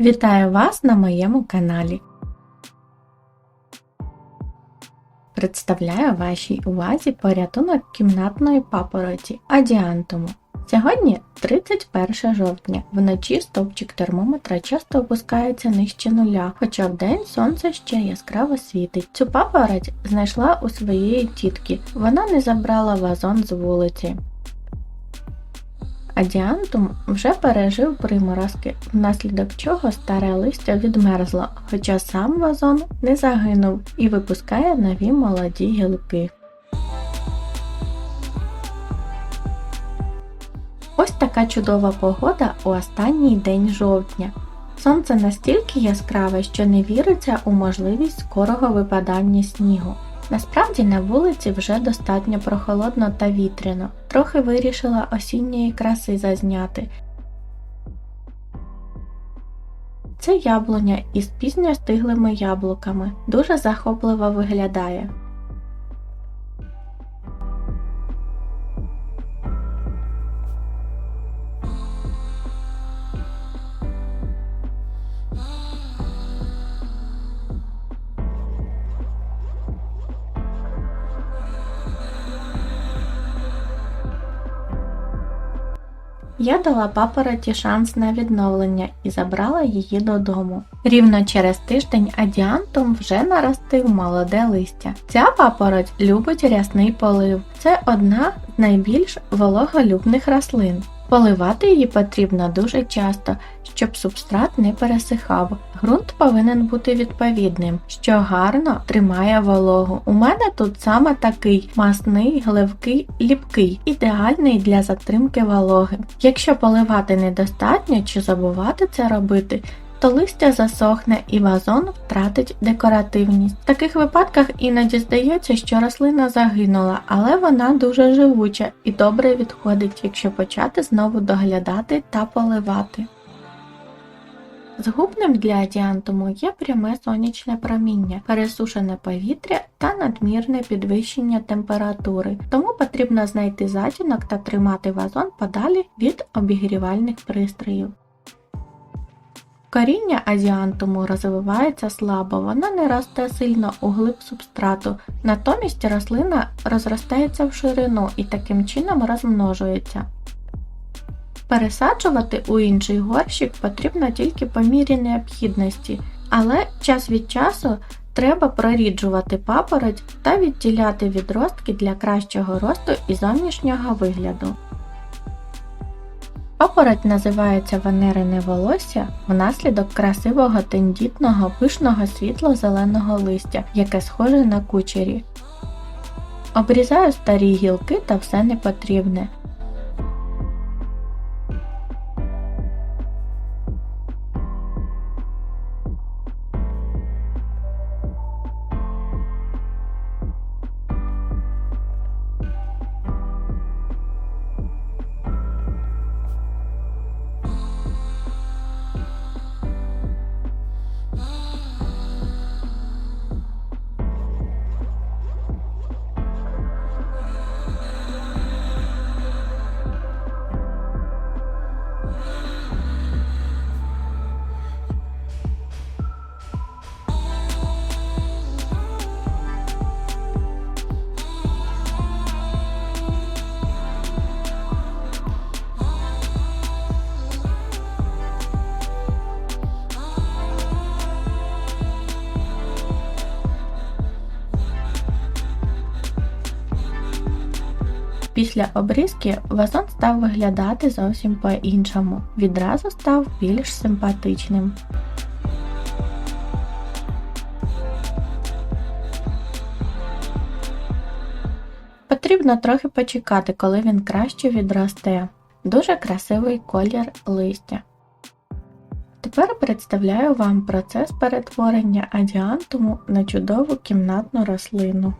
Вітаю вас на моєму каналі. Представляю вашій увазі порятунок кімнатної папороті адіантуму. Сьогодні 31 жовтня. Вночі стовпчик термометра часто опускається нижче нуля, хоча вдень сонце ще яскраво світить. Цю папороть знайшла у своєї тітки. Вона не забрала вазон з вулиці. Адіантум вже пережив приморозки, внаслідок чого старе листя відмерзло, хоча сам вазон не загинув і випускає нові молоді гілки. Ось така чудова погода у останній день жовтня. Сонце настільки яскраве, що не віриться у можливість скорого випадання снігу. Насправді на вулиці вже достатньо прохолодно та вітряно, трохи вирішила осінньої краси зазняти. Це яблуня із пізньо стиглими яблуками, дуже захопливо виглядає. Я дала папороті шанс на відновлення і забрала її додому. Рівно через тиждень адіантум вже наростив молоде листя. Ця папороть любить рясний полив. Це одна з найбільш вологолюбних рослин. Поливати її потрібно дуже часто, щоб субстрат не пересихав. Ґрунт повинен бути відповідним, що гарно тримає вологу. У мене тут саме такий масний, гливкий, ліпкий, ідеальний для затримки вологи. Якщо поливати недостатньо чи забувати це робити, то листя засохне і вазон втратить декоративність. В таких випадках іноді здається, що рослина загинула, але вона дуже живуча і добре відходить, якщо почати знову доглядати та поливати. Згубним для адіантуму є пряме сонячне проміння, пересушене повітря та надмірне підвищення температури, тому потрібно знайти затінок та тримати вазон подалі від обігрівальних пристроїв. Коріння адіантуму розвивається слабо, воно не росте сильно у глиб субстрату, натомість рослина розростається в ширину і таким чином розмножується. Пересаджувати у інший горщик потрібно тільки по мірі необхідності, але час від часу треба проріджувати папороть та відділяти відростки для кращого росту і зовнішнього вигляду. Папороть називається венерине волосся внаслідок красивого тендітного пишного світло-зеленого листя, яке схоже на кучері. Обрізаю старі гілки та все непотрібне. Після обрізки вазон став виглядати зовсім по-іншому, відразу став більш симпатичним. Потрібно трохи почекати, коли він краще відросте. Дуже красивий колір листя. Тепер представляю вам процес перетворення адіантуму на чудову кімнатну рослину.